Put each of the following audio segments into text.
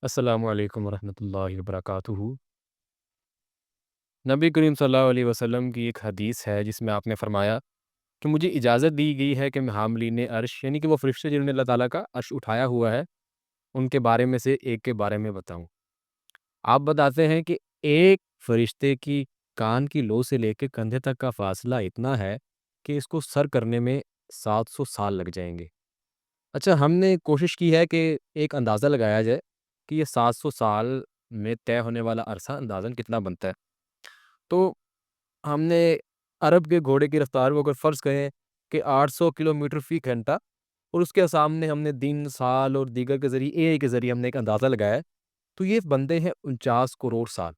السلام علیکم ورحمۃ اللہ وبرکاتہ۔ نبی کریم صلی اللہ علیہ وسلم کی ایک حدیث ہے جس میں آپ نے فرمایا کہ مجھے اجازت دی گئی ہے کہ میں حاملین عرش یعنی کہ وہ فرشتے جنہوں نے اللہ تعالیٰ کا عرش اٹھایا ہوا ہے ان کے بارے میں سے ایک کے بارے میں بتاؤں۔ آپ بتاتے ہیں کہ ایک فرشتے کی کان کی لو سے لے کے کندھے تک کا فاصلہ اتنا ہے کہ اس کو سر کرنے میں 700 سال لگ جائیں گے۔ اچھا، ہم نے کوشش کی ہے کہ ایک اندازہ لگایا جائے کہ یہ 700 سال میں طے ہونے والا عرصہ اندازاً کتنا بنتا ہے۔ تو ہم نے عرب کے گھوڑے کی رفتار کو اگر فرض کریں کہ 800 کلو میٹر فی گھنٹہ، اور اس کے سامنے ہم نے دن، سال اور دیگر کے ذریعے اے آئی کے ذریعے ہم نے ایک اندازہ لگایا ہے، تو یہ بندے ہیں 49 کروڑ سال۔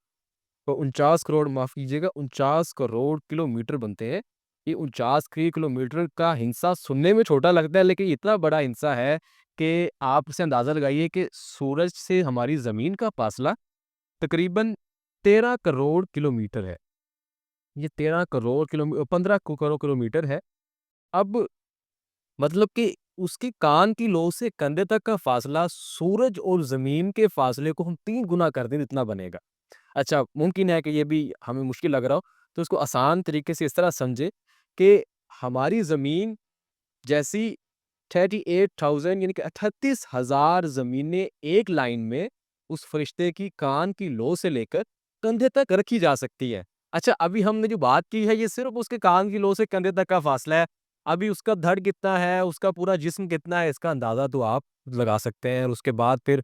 تو 49 کروڑ، معاف کیجیے گا، 49 کروڑ کلو میٹر بنتے ہیں۔ یہ 49 کلو میٹر کا ہندسہ سننے میں چھوٹا لگتا ہے، لیکن اتنا بڑا ہندسہ ہے کہ آپ اسے اندازہ لگائیے کہ سورج سے ہماری زمین کا فاصلہ تقریباً 13 کروڑ کلو میٹر ہے۔ یہ 15 کروڑ کلو میٹر ہے۔ اب مطلب کہ اس کی کان کی لو سے کندھے تک کا فاصلہ سورج اور زمین کے فاصلے کو ہم 3 گنا کر دیں اتنا بنے گا۔ اچھا، ممکن ہے کہ یہ بھی ہمیں مشکل لگ رہا ہو، تو اس کو آسان طریقے سے اس طرح سمجھے کہ ہماری زمین جیسی 38,000 یعنی کہ 38,000 زمینیں ایک لائن میں اس فرشتے کی کان کی لو سے لے کر کندھے تک رکھی جا سکتی ہے۔ اچھا، ابھی ہم نے جو بات کی ہے یہ صرف اس کے کان کی لو سے کندھے تک کا فاصلہ ہے۔ ابھی اس کا دھڑ کتنا ہے، اس کا پورا جسم کتنا ہے، اس کا اندازہ تو آپ لگا سکتے ہیں۔ اور اس کے بعد پھر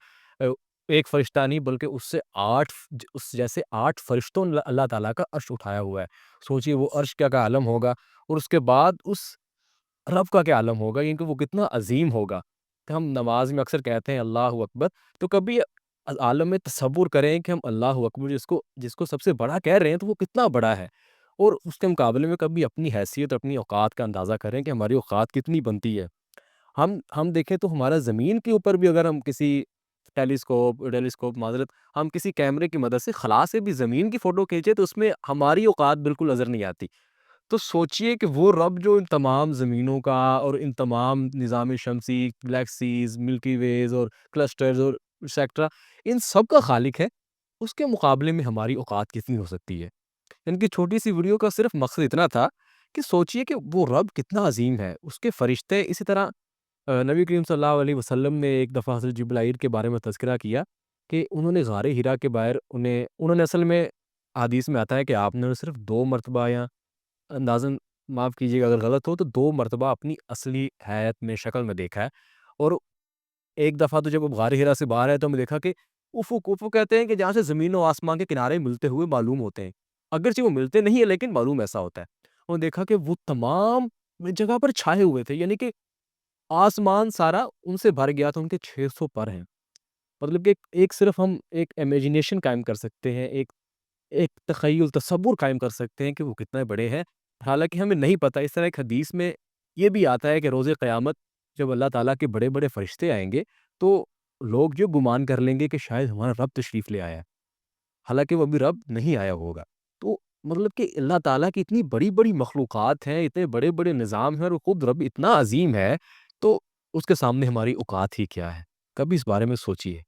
ایک فرشتہ نہیں بلکہ اس سے اس جیسے 8 فرشتوں نے اللہ تعالیٰ کا عرش اٹھایا ہوا ہے۔ سوچئے وہ عرش کیا عالم ہوگا، اور اس کے بعد اس رب کا کیا عالم ہوگا، یعنی کہ وہ کتنا عظیم ہوگا۔ کہ ہم نماز میں اکثر کہتے ہیں اللہ اکبر، تو کبھی عالم میں تصور کریں کہ ہم اللہ اکبر جس کو سب سے بڑا کہہ رہے ہیں تو وہ کتنا بڑا ہے، اور اس کے مقابلے میں کبھی اپنی حیثیت اور اپنی اوقات کا اندازہ کریں کہ ہماری اوقات کتنی بنتی ہے۔ ہم دیکھیں تو ہمارا زمین کے اوپر بھی اگر ہم کسی ٹیلیسکوپ معذرت ہم کسی کیمرے کی مدد سے خلا سے بھی زمین کی فوٹو کھینچے تو اس میں ہماری اوقات بالکل نظر نہیں آتی۔ تو سوچئے کہ وہ رب جو ان تمام زمینوں کا اور ان تمام نظام شمسی، گلیکسیز، ملکی ویز اور کلسٹرز اور سیکٹرا، ان سب کا خالق ہے، اس کے مقابلے میں ہماری اوقات کتنی ہو سکتی ہے۔ ان کی چھوٹی سی ویڈیو کا صرف مقصد اتنا تھا کہ سوچئے کہ وہ رب کتنا عظیم ہے، اس کے فرشتے اسی طرح نبی کریم صلی اللہ علیہ وسلم نے ایک دفعہ حضرت جبرائیل کے بارے میں تذکرہ کیا کہ انہوں نے غار ہرا کے باہر انہوں نے اصل میں حدیث میں آتا ہے کہ آپ نے صرف 2 مرتبہ، یا اندازاً معاف کیجیے گا اگر غلط ہو تو 2 مرتبہ اپنی اصلی حیت میں شکل میں دیکھا ہے۔ اور ایک دفعہ تو جب وہ غار ہرا سے باہر ہے تو ہم نے دیکھا کہ افق کہتے ہیں کہ جہاں سے زمین و آسمان کے کنارے ملتے ہوئے معلوم ہوتے ہیں، اگرچہ وہ ملتے نہیں ہیں لیکن معلوم ایسا ہوتا ہے۔ اور دیکھا کہ وہ تمام جگہ پر چھائے ہوئے تھے، یعنی کہ آسمان سارا ان سے بھر گیا تھا، ان کے 600 پر ہیں۔ مطلب کہ ایک صرف ہم ایک امیجینیشن قائم کر سکتے ہیں، ایک ایک تخیل تصور قائم کر سکتے ہیں کہ وہ کتنے بڑے ہیں، حالانکہ ہمیں نہیں پتہ۔ اس طرح ایک حدیث میں یہ بھی آتا ہے کہ روز قیامت جب اللہ تعالیٰ کے بڑے بڑے فرشتے آئیں گے تو لوگ جو گمان کر لیں گے کہ شاید ہمارا رب تشریف لے آیا ہے، حالانکہ وہ ابھی رب نہیں آیا ہوگا۔ تو مطلب کہ اللہ تعالیٰ کی اتنی بڑی بڑی مخلوقات ہیں، اتنے بڑے بڑے نظام ہیں، اور خود رب اتنا عظیم ہے، تو اس کے سامنے ہماری اوقات ہی کیا ہے؟ کبھی اس بارے میں سوچیے۔